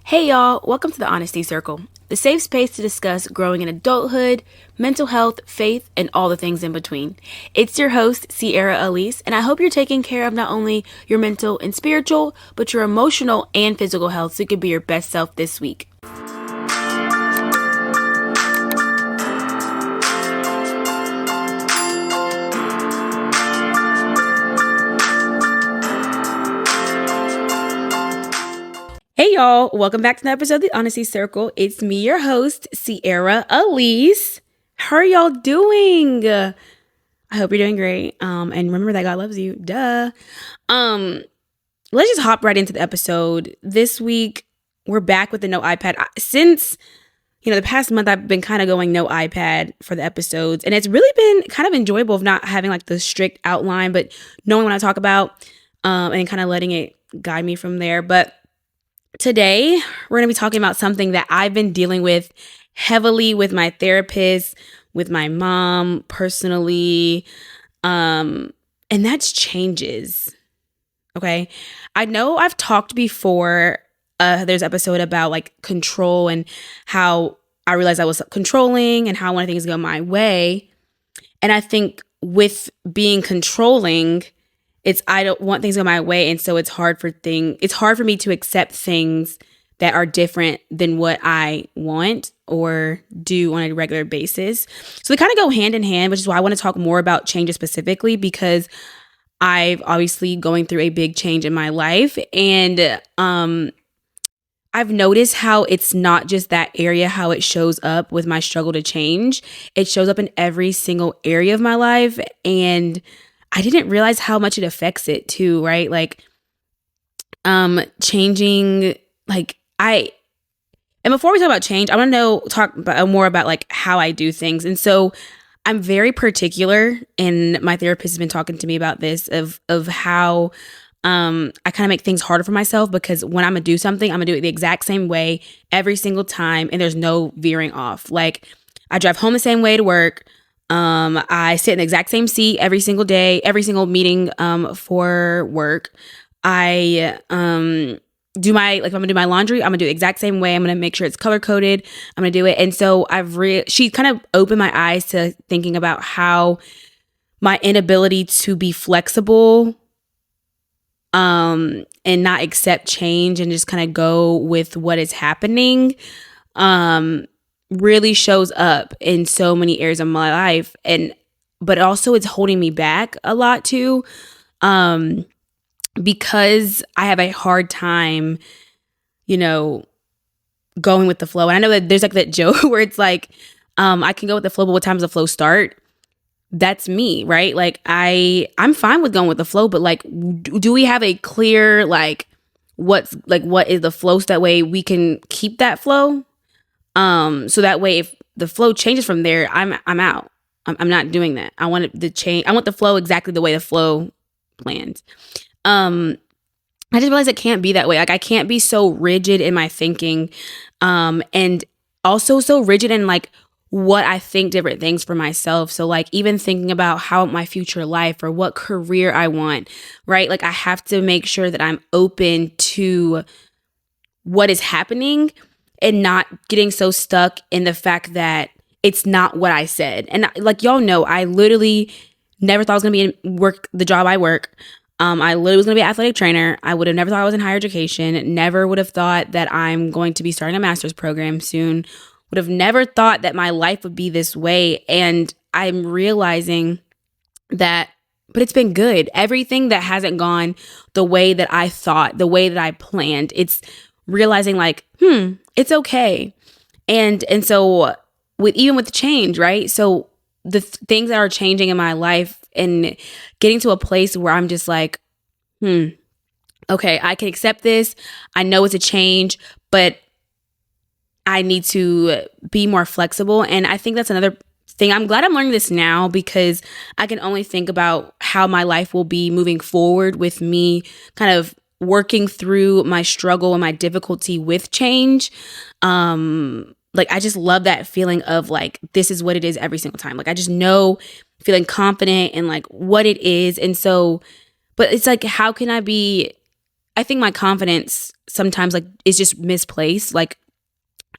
Hey y'all, welcome to the Honesty Circle, the safe space to discuss growing in adulthood, mental health, faith, and all the things in between. It's your host, Sierra Elise, and I hope you're taking care of not only your mental and spiritual, but your emotional and physical health so you can be your best self this week. Hey y'all, welcome back to the episode of the Honesty Circle. It's me, your host, Sierra Elise. How are y'all doing? I hope you're doing great. And remember that God loves you. Duh. Let's just hop right into the episode. This week, we're back with the no iPad. Since, the past month, I've been kind of going no iPad for the episodes. And it's really been kind of enjoyable of not having like the strict outline, but knowing what I talk about and kind of letting it guide me from there. But today, we're going to be talking about something that I've been dealing with heavily with my therapist, with my mom personally, and that's changes. Okay. I know I've talked before, there's an episode about like control and how I realized I was controlling and how I wanted things to go my way. And I think with being controlling, I don't want things to go my way. And so it's hard for me to accept things that are different than what I want or do on a regular basis. So they kind of go hand in hand, which is why I want to talk more about changes specifically, because I've obviously going through a big change in my life. And I've noticed how it's not just that area, how it shows up with my struggle to change. It shows up in every single area of my life. And I didn't realize how much it affects it too, right? Like, changing, and before we talk about change, I want to talk more about like how I do things. And so I'm very particular, and my therapist has been talking to me about this of how, I kind of make things harder for myself, because when I'm gonna do something, I'm gonna do it the exact same way every single time. And there's no veering off. Like, I drive home the same way to work. I sit in the exact same seat every single day, every single meeting, for work. I, if I'm gonna do my laundry, I'm gonna do it the exact same way. I'm gonna make sure it's color coded. I'm gonna do it. And so she kind of opened my eyes to thinking about how my inability to be flexible, and not accept change and just kind of go with what is happening, really shows up in so many areas of my life. But also it's holding me back a lot too, because I have a hard time, going with the flow. And I know that there's like that joke where it's like, I can go with the flow, but what time does the flow start? That's me, right? Like I'm fine with going with the flow, but like, do we have a clear, what is the flow, so that way we can keep that flow? So that way, if the flow changes from there, I'm out. I'm not doing that. I want it to change. I want the flow exactly the way the flow planned. I just realized it can't be that way. Like, I can't be so rigid in my thinking, and also so rigid in like what I think different things for myself. So like, even thinking about how my future life or what career I want, right? Like, I have to make sure that I'm open to what is happening and not getting so stuck in the fact that it's not what I said. And like, y'all know, I literally never thought I was going to be in the job I work. I literally was going to be an athletic trainer. I would have never thought I was in higher education. Never would have thought that I'm going to be starting a master's program soon. Would have never thought that my life would be this way. And I'm realizing that, but it's been good. Everything that hasn't gone the way that I thought, the way that I planned, it's realizing like, it's okay. And so even with change, right? So the things that are changing in my life and getting to a place where I'm just like, okay, I can accept this. I know it's a change, but I need to be more flexible. And I think that's another thing. I'm glad I'm learning this now, because I can only think about how my life will be moving forward with me kind of working through my struggle and my difficulty with change. Like, I just love that feeling of like, this is what it is every single time. Like, I just know, feeling confident in like what it is. And so, but it's like, how can I be I think my confidence sometimes like is just misplaced. Like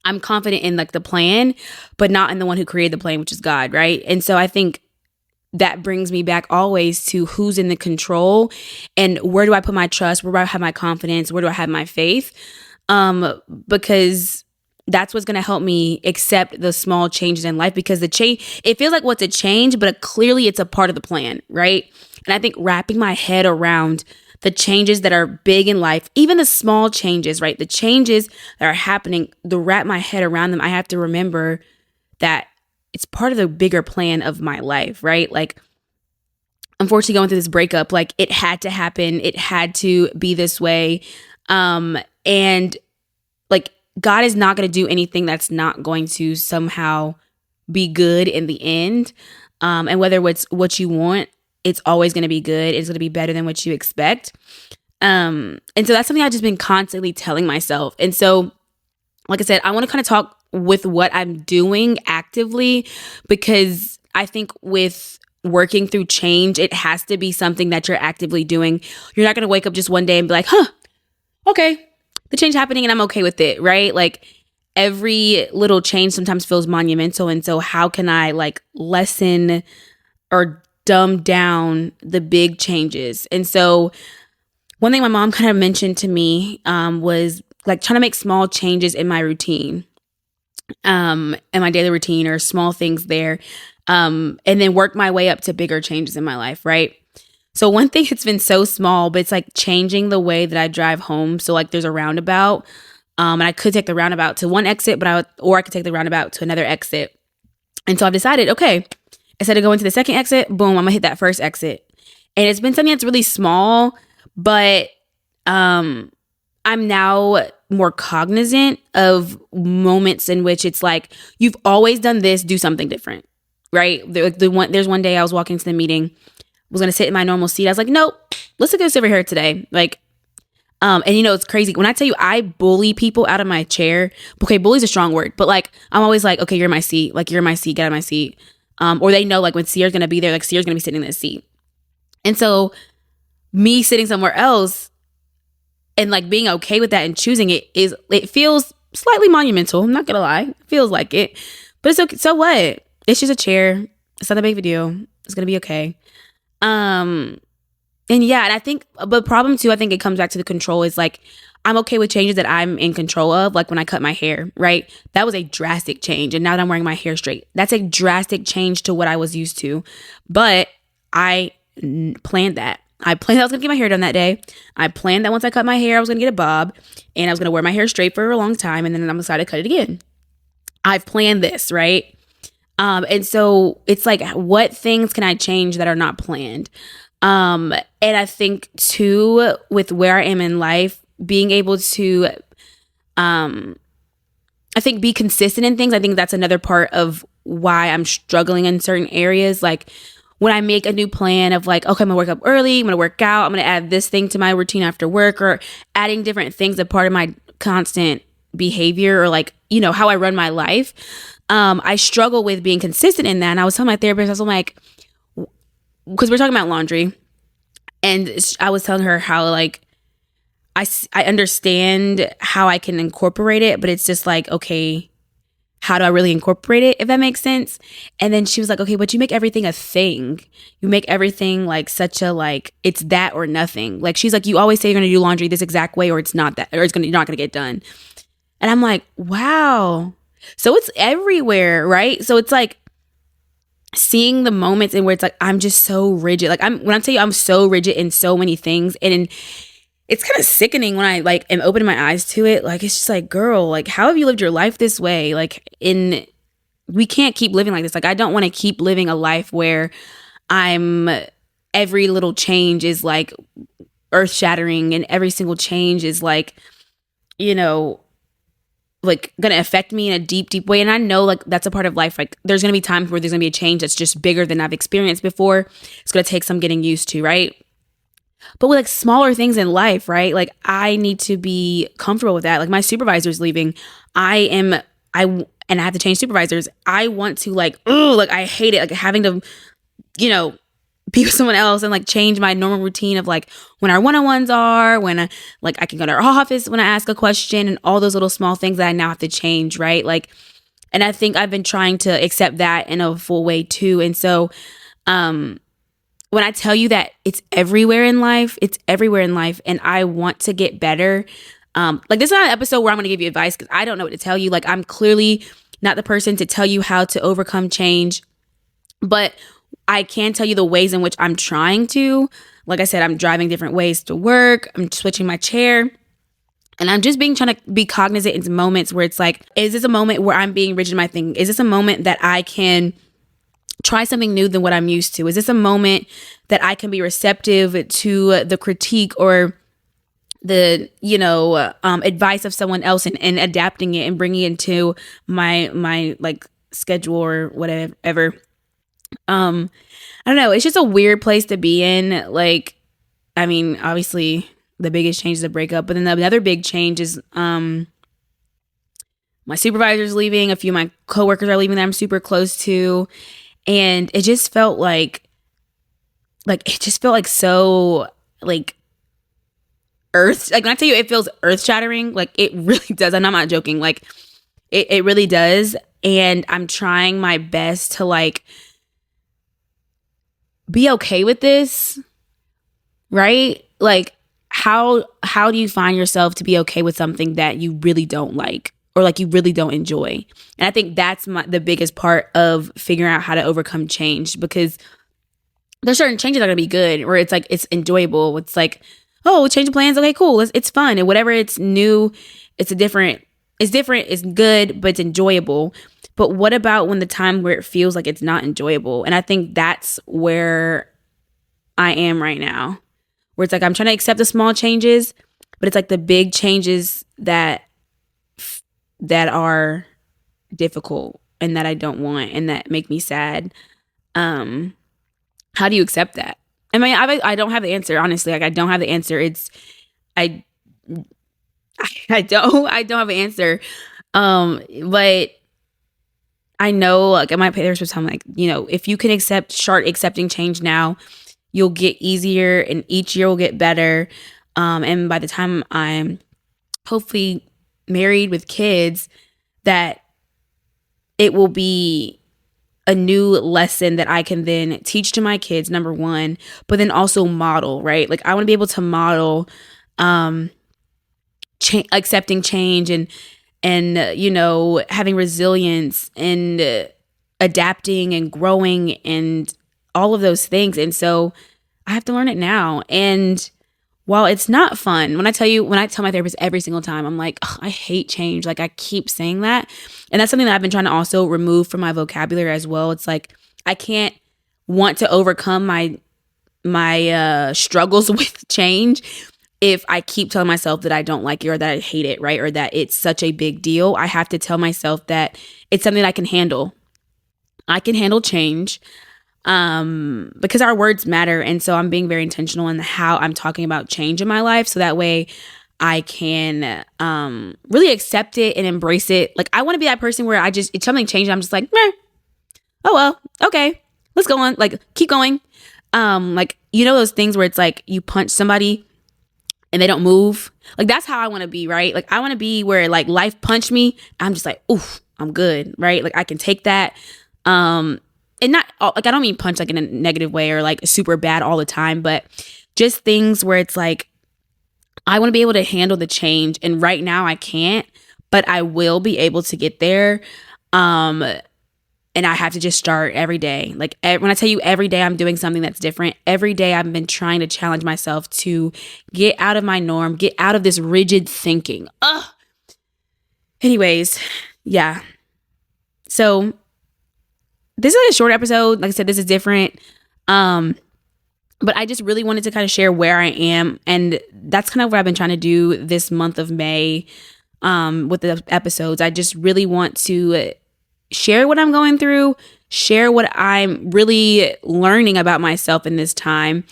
I'm confident in like the plan, but not in the one who created the plan, which is God, right? And so I think that brings me back always to who's in the control and where do I put my trust? Where do I have my confidence? Where do I have my faith? Because that's what's going to help me accept the small changes in life, because the change, it feels like what's a change, but clearly it's a part of the plan, right? And I think wrapping my head around the changes that are big in life, even the small changes, right? The changes that are happening, to wrap my head around them, I have to remember that it's part of the bigger plan of my life, right? Like, unfortunately, going through this breakup, like it had to happen. It had to be this way. And like, God is not going to do anything that's not going to somehow be good in the end. And whether it's what you want, it's always going to be good. It's going to be better than what you expect. And so that's something I've just been constantly telling myself. And so, like I said, I want to kind of talk with what I'm doing actively, because I think with working through change, it has to be something that you're actively doing. You're not going to wake up just one day and be like, okay, the change happening and I'm okay with it, right? Like every little change sometimes feels monumental. And so how can I like lessen or dumb down the big changes? And so one thing my mom kind of mentioned to me was like trying to make small changes in my routine, in my daily routine, or small things there, and then work my way up to bigger changes in my life, right? So one thing, it's been so small, but it's like changing the way that I drive home. So like there's a roundabout, and I could take the roundabout to one exit, or I could take the roundabout to another exit. And so I've decided, okay, instead of going to the second exit, boom, I'm gonna hit that first exit. And it's been something that's really small, but I'm now more cognizant of moments in which it's like, you've always done this, do something different, right? There's one day I was walking to the meeting, was going to sit in my normal seat. I was like, nope, let's sit over here today. Like, and you know, it's crazy. When I tell you I bully people out of my chair, okay, bully's a strong word, but like, I'm always like, okay, you're in my seat. Like, you're in my seat, get out of my seat. Or they know like when Sierra's going to be there, like Sierra's going to be sitting in this seat. And so me sitting somewhere else and like being okay with that and choosing it feels slightly monumental. I'm not going to lie. It feels like it, but it's okay. So what? It's just a chair. It's not a big of a deal. It's going to be okay. And yeah, and I think, but problem too, I think it comes back to the control, is like, I'm okay with changes that I'm in control of. Like when I cut my hair, right? That was a drastic change. And now that I'm wearing my hair straight, that's a drastic change to what I was used to. But I planned that. I planned that I was going to get my hair done that day. I planned that once I cut my hair, I was going to get a bob and I was going to wear my hair straight for a long time. And then I'm decided to cut it again. I've planned this, right? And so it's like, what things can I change that are not planned? And I think too, with where I am in life, being able to, I think be consistent in things. I think that's another part of why I'm struggling in certain areas. Like when I make a new plan of like, okay, I'm gonna work up early, I'm gonna work out, I'm gonna add this thing to my routine after work, or adding different things as part of my constant behavior, or like, you know, how I run my life. I struggle with being consistent in that. And I was telling my therapist, I was like, because we're talking about laundry, and I was telling her how like I understand how I can incorporate it, but it's just like, okay, how do I really incorporate it, if that makes sense? And then she was like, okay, but you make everything a thing. You make everything like such a, like, it's that or nothing. Like, she's like, you always say you're going to do laundry this exact way, or it's not that, or you're not going to get done. And I'm like, wow. So it's everywhere, right? So it's like seeing the moments in where it's like, I'm just so rigid. Like when I tell you I'm so rigid in so many things, and it's kind of sickening when I like am opening my eyes to it. Like, it's just like, girl, like, how have you lived your life this way? Like, we can't keep living like this. Like, I don't want to keep living a life where every little change is like earth shattering, and every single change is like, you know, like gonna affect me in a deep, deep way. And I know like that's a part of life. Like, there's gonna be times where there's gonna be a change that's just bigger than I've experienced before. It's gonna take some getting used to, right? But with like smaller things in life, right? Like, I need to be comfortable with that. Like, my supervisor's leaving. And I have to change supervisors. I want to like, I hate it. Like having to, you know, be with someone else and like change my normal routine of like when our one-on-ones are, when I can go to our office when I ask a question, and all those little small things that I now have to change, right? Like, and I think I've been trying to accept that in a full way too. And so when I tell you that it's everywhere in life, it's everywhere in life, and I want to get better. Like, this is not an episode where I'm going to give you advice because I don't know what to tell you. Like, I'm clearly not the person to tell you how to overcome change, but I can tell you the ways in which I'm trying to. Like I said, I'm driving different ways to work. I'm switching my chair. And I'm just trying to be cognizant in moments where it's like, is this a moment where I'm being rigid in my thinking? Is this a moment that I can try something new than what I'm used to? Is this a moment that I can be receptive to the critique or the, advice of someone else and adapting it and bringing it into my like schedule or whatever? I don't know. It's just a weird place to be in. Like, I mean, obviously the biggest change is a breakup, but then another big change is, my supervisor's leaving. A few of my coworkers are leaving that I'm super close to. And it just felt like so like earth. Like, when I tell you it feels earth shattering, like it really does. And I'm not joking. Like it really does. And I'm trying my best to like be okay with this, right? Like, how do you find yourself to be okay with something that you really don't like or like you really don't enjoy? And I think that's the biggest part of figuring out how to overcome change, because there's certain changes that are going to be good where it's like it's enjoyable. It's like, oh, change of plans. Okay, cool. It's fun. And whatever, it's new. It's different. It's good, but it's enjoyable. But what about when the time where it feels like it's not enjoyable? And I think that's where I am right now, where it's like I'm trying to accept the small changes, but it's like the big changes that are difficult and that I don't want and that make me sad. How do you accept that? I mean, I don't have the answer, honestly. Like, I don't have the answer. I don't have an answer. But I know, like, my parents were telling me, like, if you can start accepting change now, you'll get easier and each year will get better. And by the time I'm hopefully married with kids, that it will be a new lesson that I can then teach to my kids, number one, but then also model, right? Like, I want to be able to model accepting change and having resilience and adapting and growing and all of those things. And so I have to learn it now. And while it's not fun, when I tell my therapist every single time, I'm like, I hate change. Like, I keep saying that. And that's something that I've been trying to also remove from my vocabulary as well. It's like, I can't want to overcome my struggles with change if I keep telling myself that I don't like it or that I hate it, right? Or that it's such a big deal. I have to tell myself that it's something that I can handle. I can handle change. Because our words matter. And so I'm being very intentional in how I'm talking about change in my life. So that way I can, really accept it and embrace it. Like, I want to be that person where it's something changed. I'm just like, meh, oh, well, okay, let's go on. Like, keep going. Like, those things where it's like you punch somebody and they don't move. Like, that's how I want to be, right? Like, I want to be where like life punched me. I'm just like, oof, I'm good, right? Like, I can take that. And not like, I don't mean punch like in a negative way or like super bad all the time, but just things where it's like, I want to be able to handle the change. And right now I can't, but I will be able to get there. And I have to just start every day. Like, when I tell you every day I'm doing something that's different, every day I've been trying to challenge myself to get out of my norm, get out of this rigid thinking. Anyways, yeah. So this is like a short episode. Like I said, this is different. But I just really wanted to kind of share where I am. And that's kind of what I've been trying to do this month of May with the episodes. I just really want to share what I'm going through, share what I'm really learning about myself in this time.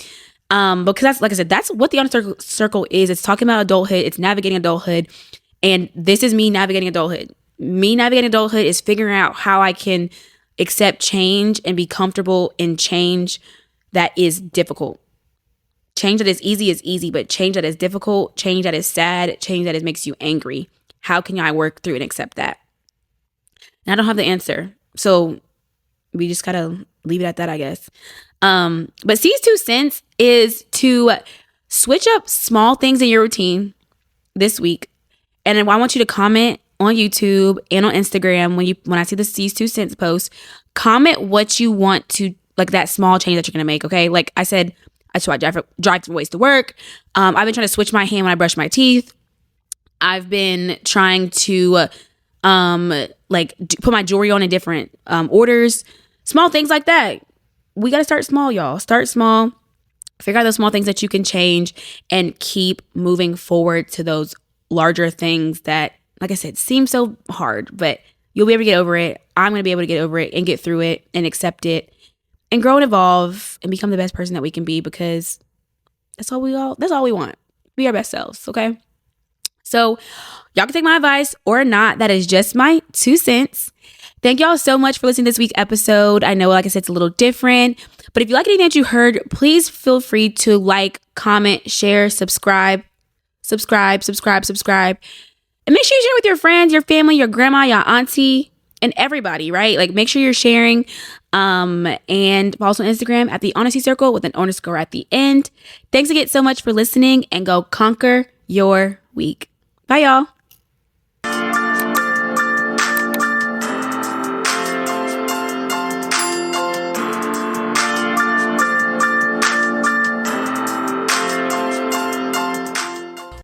Because that's, like I said, that's what the Honor Circle is. It's talking about adulthood. It's navigating adulthood. And this is me navigating adulthood. Me navigating adulthood is figuring out how I can accept change and be comfortable in change that is difficult. Change that is easy, but change that is difficult, change that is sad, change that makes you angry. How can I work through and accept that? And I don't have the answer. So we just gotta leave it at that, I guess. But C's 2 cents is to switch up small things in your routine this week. And then I want you to comment on YouTube and on Instagram when I see the C's 2 cents post, comment what you want to, like that small change that you're gonna make. Okay, like I said, that's why I drive some ways to work. I've been trying to switch my hand when I brush my teeth. I've been trying to put my jewelry on in different orders. Small things like that. We got to start small, y'all. Start small. Figure out those small things that you can change and keep moving forward to those larger things that, like I said, seem so hard, but you'll be able to get over it. I'm going to be able to get over it and get through it and accept it and grow and evolve and become the best person that we can be, because that's all we want. Be our best selves, okay? So y'all can take my advice or not. That is just my 2 cents. Thank y'all so much for listening to this week's episode. I know, like I said, it's a little different, but if you like anything that you heard, please feel free to like, comment, share, subscribe. And make sure you share with your friends, your family, your grandma, your auntie, and everybody, right? Like, make sure you're sharing. And also on Instagram at the Honesty Circle with an underscore at the end. Thanks again so much for listening, and go conquer your week. Bye, y'all.